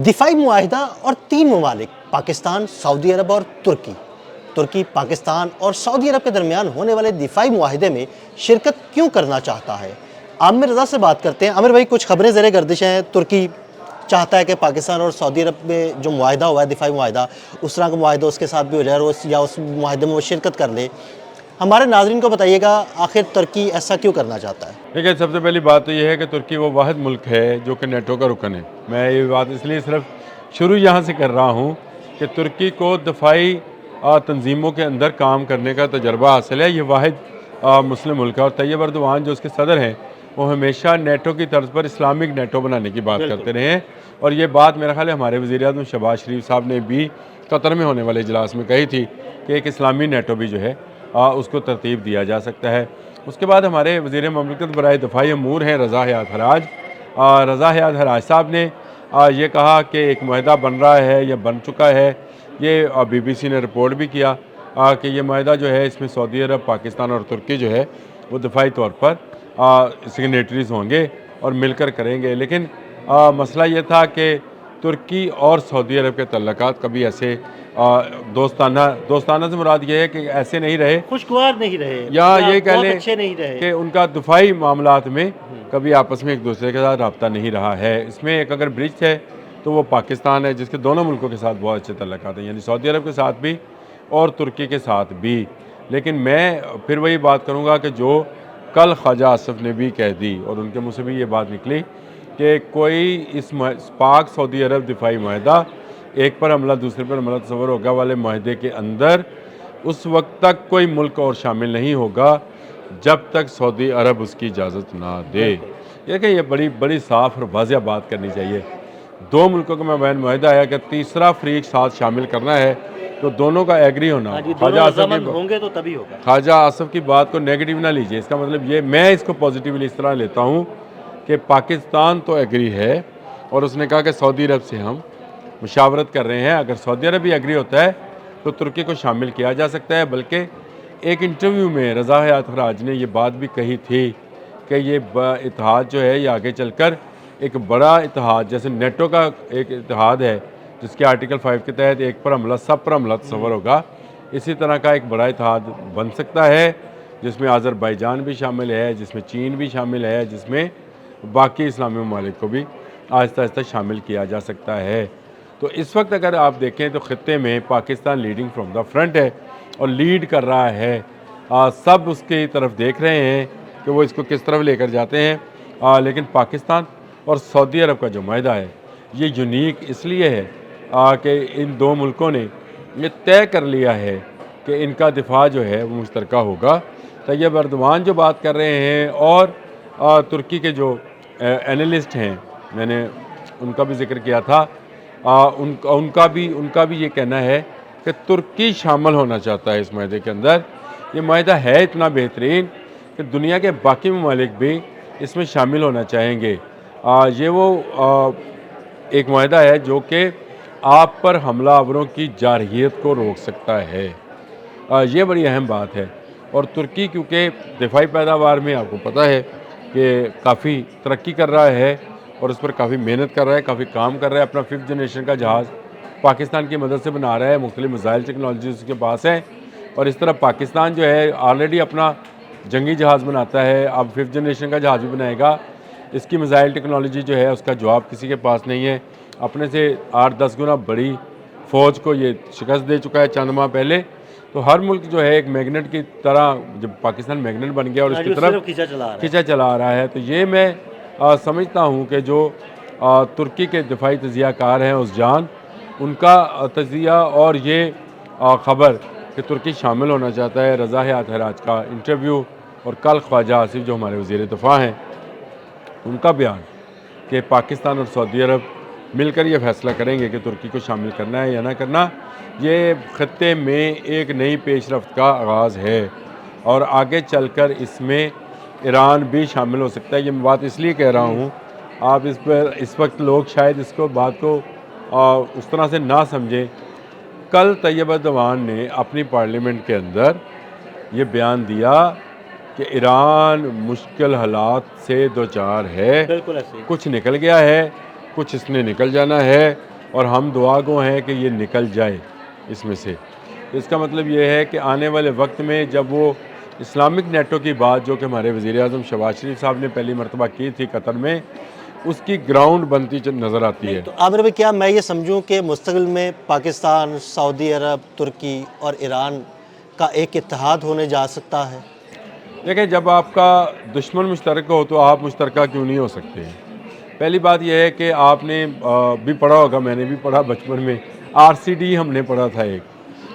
دفاعی معاہدہ اور 3 ممالک پاکستان، سعودی عرب اور ترکی پاکستان اور سعودی عرب کے درمیان ہونے والے دفاعی معاہدے میں شرکت کیوں کرنا چاہتا ہے؟ عامر رضا سے بات کرتے ہیں۔ عامر بھائی، کچھ خبریں زیر گردش ہیں، ترکی چاہتا ہے کہ پاکستان اور سعودی عرب میں جو معاہدہ ہوا ہے دفاعی معاہدہ، اس طرح کا معاہدہ اس کے ساتھ بھی ہو جائے اور یا اس معاہدے میں وہ شرکت کر لے۔ ہمارے ناظرین کو بتائیے گا آخر ترکی ایسا کیوں کرنا چاہتا ہے؟ دیکھیں، سب سے پہلی بات تو یہ ہے کہ ترکی وہ واحد ملک ہے جو کہ نیٹو کا رکن ہے۔ میں یہ بات اس لیے صرف شروع یہاں سے کر رہا ہوں کہ ترکی کو دفاعی تنظیموں کے اندر کام کرنے کا تجربہ حاصل ہے۔ یہ واحد مسلم ملک ہے، اور طیب اردوان جو اس کے صدر ہیں وہ ہمیشہ نیٹو کی طرز پر اسلامک نیٹو بنانے کی بات کرتے رہے ہیں، اور یہ بات میرا خیال ہے ہمارے وزیر اعظم شہباز شریف صاحب نے بھی قطر میں ہونے والے اجلاس میں کہی تھی کہ ایک اسلامی نیٹو بھی جو ہے اس کو ترتیب دیا جا سکتا ہے۔ اس کے بعد ہمارے وزیر مملکت برائے دفاعی امور ہیں رضا حیات حراج صاحب نے یہ کہا کہ ایک معاہدہ بن رہا ہے یا بن چکا ہے۔ یہ بی بی سی نے رپورٹ بھی کیا کہ یہ معاہدہ جو ہے اس میں سعودی عرب، پاکستان اور ترکی جو ہے وہ دفاعی طور پر سگنیٹریز ہوں گے اور مل کر کریں گے، لیکن مسئلہ یہ تھا کہ ترکی اور سعودی عرب کے تعلقات کبھی ایسے دوستانہ سے مراد یہ ہے کہ ایسے نہیں رہے، خوشگوار نہیں رہے یا یہ کہہ لیں اچھے نہیں رہے کہ ان کا دفاعی معاملات میں کبھی آپس میں ایک دوسرے کے ساتھ رابطہ نہیں رہا ہے۔ اس میں ایک اگر برج ہے تو وہ پاکستان ہے، جس کے دونوں ملکوں کے ساتھ بہت اچھے تعلقات ہیں، یعنی سعودی عرب کے ساتھ بھی اور ترکی کے ساتھ بھی۔ لیکن میں پھر وہی بات کروں گا کہ جو کل خواجہ آصف نے بھی کہہ دی اور ان کے منہ سے بھی یہ بات نکلی کہ کوئی اس پاک سعودی عرب دفاعی معاہدہ، ایک پر حملہ دوسرے پر حملہ تصور ہوگا والے معاہدے کے اندر اس وقت تک کوئی ملک اور شامل نہیں ہوگا جب تک سعودی عرب اس کی اجازت نہ دے۔ یہ بڑی صاف اور واضح بات کرنی چاہیے۔ دو ملکوں کا مابین معاہدہ ہے، اگر تیسرا فریق ساتھ شامل کرنا ہے تو دونوں کا ایگری ہونا۔ ہوں گے تو تبھی ہوگا۔ خواجہ آصف کی بات کو نیگیٹو نہ لیجئے، اس کا مطلب یہ، میں اس کو پازیٹیولی اس طرح لیتا ہوں کہ پاکستان تو ایگری ہے اور اس نے کہا کہ سعودی عرب سے ہم مشاورت کر رہے ہیں، اگر سعودی عرب بھی ایگری ہوتا ہے تو ترکی کو شامل کیا جا سکتا ہے۔ بلکہ ایک انٹرویو میں رضا حیات حراج نے یہ بات بھی کہی تھی کہ یہ اتحاد جو ہے یہ آگے چل کر ایک بڑا اتحاد، جیسے نیٹو کا ایک اتحاد ہے جس کے آرٹیکل 5 کے تحت ایک پر حملہ سب پر حملہ تصور ہوگا، اسی طرح کا ایک بڑا اتحاد بن سکتا ہے جس میں آذربائیجان بھی شامل ہے، جس میں چین بھی شامل ہے، جس میں باقی اسلامی ممالک کو بھی آہستہ آہستہ شامل کیا جا سکتا ہے۔ تو اس وقت اگر آپ دیکھیں تو خطے میں Pakistan leading from the front ہے اور لیڈ کر رہا ہے، سب اس کی طرف دیکھ رہے ہیں کہ وہ اس کو کس طرف لے کر جاتے ہیں۔ لیکن پاکستان اور سعودی عرب کا جو معاہدہ ہے یہ یونیک اس لیے ہے کہ ان دو ملکوں نے یہ طے کر لیا ہے کہ ان کا دفاع جو ہے وہ مشترکہ ہوگا۔ طیب اردوان جو بات کر رہے ہیں اور ترکی کے جو اینالسٹ ہیں، میں نے ان کا بھی ذکر کیا تھا، ان کا بھی یہ کہنا ہے کہ ترکی شامل ہونا چاہتا ہے اس معاہدے کے اندر۔ یہ معاہدہ ہے اتنا بہترین کہ دنیا کے باقی ممالک بھی اس میں شامل ہونا چاہیں گے۔ یہ وہ ایک معاہدہ ہے جو کہ آپ پر حملہ آوروں کی جارحیت کو روک سکتا ہے۔ یہ بڑی اہم بات ہے، اور ترکی کیونکہ دفاعی پیداوار میں آپ کو پتہ ہے کہ کافی ترقی کر رہا ہے اور اس پر کافی محنت کر رہا ہے، کافی کام کر رہا ہے۔ اپنا 5th جنریشن کا جہاز پاکستان کی مدد سے بنا رہا ہے، مختلف میزائل ٹیکنالوجیز اس کے پاس ہیں، اور اس طرح پاکستان جو ہے آلریڈی اپنا جنگی جہاز بناتا ہے، اب 5th جنریشن کا جہاز بھی بنائے گا۔ اس کی میزائل ٹیکنالوجی جو ہے اس کا جواب کسی کے پاس نہیں ہے، اپنے سے 8-10 گنا بڑی فوج کو یہ شکست دے چکا ہے چند ماہ پہلے۔ تو ہر ملک جو ہے ایک میگنٹ کی طرح، جب پاکستان میگنٹ بن گیا اور اس کی طرف کھینچا چلا رہا ہے، تو یہ میں سمجھتا ہوں کہ جو ترکی کے دفاعی تجزیہ کار ہیں اس جان، ان کا تجزیہ اور یہ خبر کہ ترکی شامل ہونا چاہتا ہے، رضا حیات حراج کا انٹرویو اور کل خواجہ آصف جو ہمارے وزیر دفاع ہیں ان کا بیان کہ پاکستان اور سعودی عرب مل کر یہ فیصلہ کریں گے کہ ترکی کو شامل کرنا ہے یا نہ کرنا، یہ خطے میں ایک نئی پیش رفت کا آغاز ہے، اور آگے چل کر اس میں ایران بھی شامل ہو سکتا ہے۔ یہ میں بات اس لیے کہہ رہا ہوں، آپ اس پر اس وقت لوگ شاید اس کو بات کو اس طرح سے نہ سمجھیں۔ کل طیب اردوان نے اپنی پارلیمنٹ کے اندر یہ بیان دیا کہ ایران مشکل حالات سے دوچار ہے، کچھ نکل گیا ہے، کچھ اس نے نکل جانا ہے اور ہم دعا گو ہیں کہ یہ نکل جائے اس میں سے. اس کا مطلب یہ ہے کہ آنے والے وقت میں جب وہ اسلامک نیٹو کی بات جو کہ ہمارے وزیر اعظم شہباز شریف صاحب نے پہلی مرتبہ کی تھی قطر میں، اس کی گراؤنڈ بنتی نظر آتی ہے. تو عامر بھائی، کیا میں یہ سمجھوں کہ مستقبل میں پاکستان، سعودی عرب، ترکی اور ایران کا ایک اتحاد ہونے جا سکتا ہے؟ دیکھیں، جب آپ کا دشمن مشترک ہو تو آپ مشترکہ کیوں نہیں ہو سکتے ہیں؟ پہلی بات یہ ہے کہ آپ نے بھی پڑھا ہوگا، میں نے بھی پڑھا بچپن میں، RCD ہم نے پڑھا تھا ایک.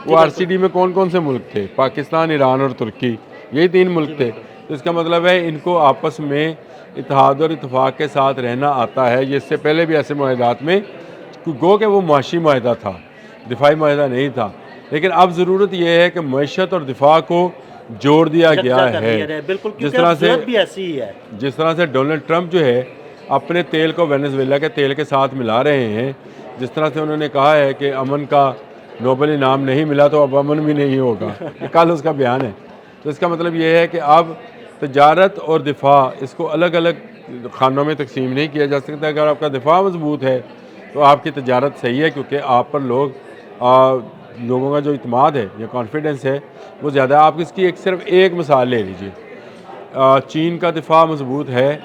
وہ RCD میں کون کون سے ملک تھے؟ پاکستان، ایران اور ترکی، یہی 3 ملک تھے. تو اس کا مطلب ہے ان کو آپس میں اتحاد اور اتفاق کے ساتھ رہنا آتا ہے. یہ اس سے پہلے بھی ایسے معاہدات میں گو کہ وہ معاشی معاہدہ تھا، دفاعی معاہدہ نہیں تھا. لیکن اب ضرورت یہ ہے کہ معیشت اور دفاع کو جوڑ دیا گیا ہے. بالکل، جس طرح سے بھی ایسی ہی ہے. جس طرح سے ڈونلڈ ٹرمپ جو ہے اپنے تیل کو وینزویلا کے تیل کے ساتھ ملا رہے ہیں، جس طرح سے انہوں نے کہا ہے کہ امن کا نوبل انعام نہیں ملا تو اب امن بھی نہیں ہوگا، یہ کل اس کا بیان ہے. تو اس کا مطلب یہ ہے کہ اب تجارت اور دفاع اس کو الگ الگ خانوں میں تقسیم نہیں کیا جا سکتا. اگر آپ کا دفاع مضبوط ہے تو آپ کی تجارت صحیح ہے، کیونکہ آپ پر لوگوں کا جو اعتماد ہے یا کانفیڈنس ہے وہ زیادہ ہے. آپ اس کی صرف ایک مثال لے لیجیے. چین کا دفاع مضبوط ہے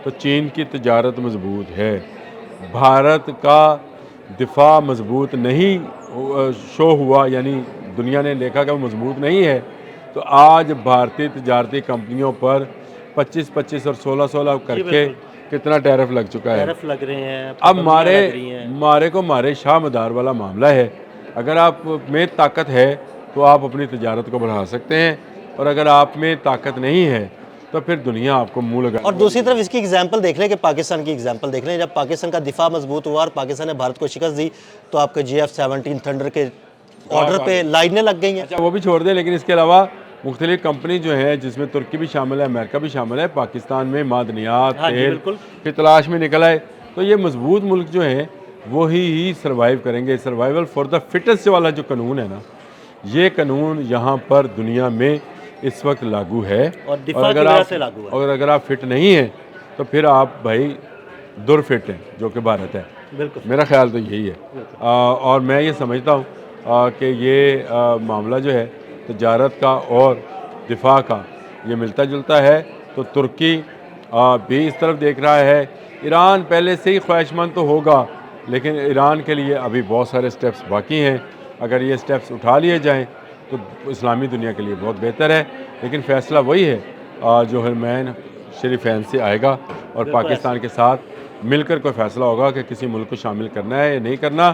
تو چین کی تجارت مضبوط ہے. بھارت کا دفاع مضبوط نہیں شو ہوا، یعنی دنیا نے دیکھا کہ وہ مضبوط نہیں ہے، تو آج بھارتی تجارتی کمپنیوں پر 25 اور 16 کر کے کتنا ٹیرف لگ چکا ہے. لگ رہے ہیں، اب مارے کو مارے شاہ مدار والا معاملہ ہے. اگر آپ میں طاقت ہے تو آپ اپنی تجارت کو بڑھا سکتے ہیں، اور اگر آپ میں طاقت نہیں ہے تو پھر دنیا آپ کو منہ لگا. اور دوسری طرف اس کی ایگزامپل دیکھ لیں کہ پاکستان کی ایگزامپل دیکھ لیں. جب پاکستان کا دفاع مضبوط ہوا اور پاکستان نے بھارت کو شکست دی تو آپ کے GF-17 تھنڈر کے آرڈر پہ لائنیں لگ گئی ہیں. اچھا، وہ بھی چھوڑ دیں، لیکن اس کے علاوہ مختلف کمپنی جو ہیں جس میں ترکی بھی شامل ہے، امریکہ بھی شامل ہے، پاکستان میں معدنیات تیل کی تلاش میں نکل آئے. تو یہ مضبوط ملک جو ہیں وہی سروائیو کریں گے. سروائیول فار دا فٹسٹ والا جو قانون ہے نا، یہ قانون یہاں پر دنیا میں اس وقت لاگو ہے. اور اگر آپ فٹ نہیں ہیں تو پھر آپ بھائی در فٹ ہیں، جو کہ بھارت ہے. میرا خیال تو یہی ہے. اور میں یہ سمجھتا ہوں کہ یہ معاملہ جو ہے تجارت کا اور دفاع کا یہ ملتا جلتا ہے. تو ترکی بھی اس طرف دیکھ رہا ہے. ایران پہلے سے ہی خواہش مند تو ہوگا، لیکن ایران کے لیے ابھی بہت سارے سٹیپس باقی ہیں. اگر یہ سٹیپس اٹھا لیے جائیں تو اسلامی دنیا کے لیے بہت بہتر ہے. لیکن فیصلہ وہی ہے جو حرمین شریفین سے آئے گا، اور پاکستان کے ساتھ مل کر کوئی فیصلہ ہوگا کہ کسی ملک کو شامل کرنا ہے یا نہیں کرنا.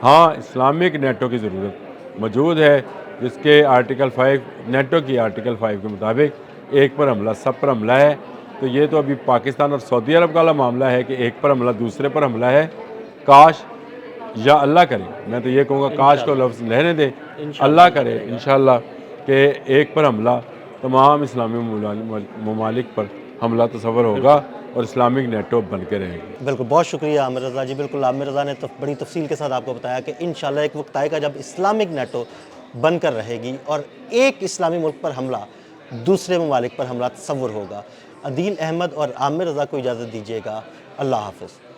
ہاں، اسلامک نیٹو کی ضرورت موجود ہے، جس کے آرٹیکل 5 نیٹو کی آرٹیکل 5 کے مطابق ایک پر حملہ سب پر حملہ ہے. تو یہ تو ابھی پاکستان اور سعودی عرب کا معاملہ ہے کہ ایک پر حملہ دوسرے پر حملہ ہے. کاش یا اللہ کرے، میں تو یہ کہوں گا کاش کو لفظ رہنے دیں، اللہ کرے انشاءاللہ کہ ایک پر حملہ تمام اسلامی ممالک پر حملہ تصور ہوگا اور اسلامک نیٹو بن کے رہے گی. بالکل، بہت شکریہ عامر رضا جی. بالکل، عامر رضا نے بڑی تفصیل کے ساتھ آپ کو بتایا کہ انشاءاللہ ایک وقت آئے گا جب اسلامک نیٹو بن کر رہے گی اور ایک اسلامی ملک پر حملہ دوسرے ممالک پر حملہ تصور ہوگا. عدیل احمد اور عامر رضا کو اجازت دیجیے گا. اللہ حافظ.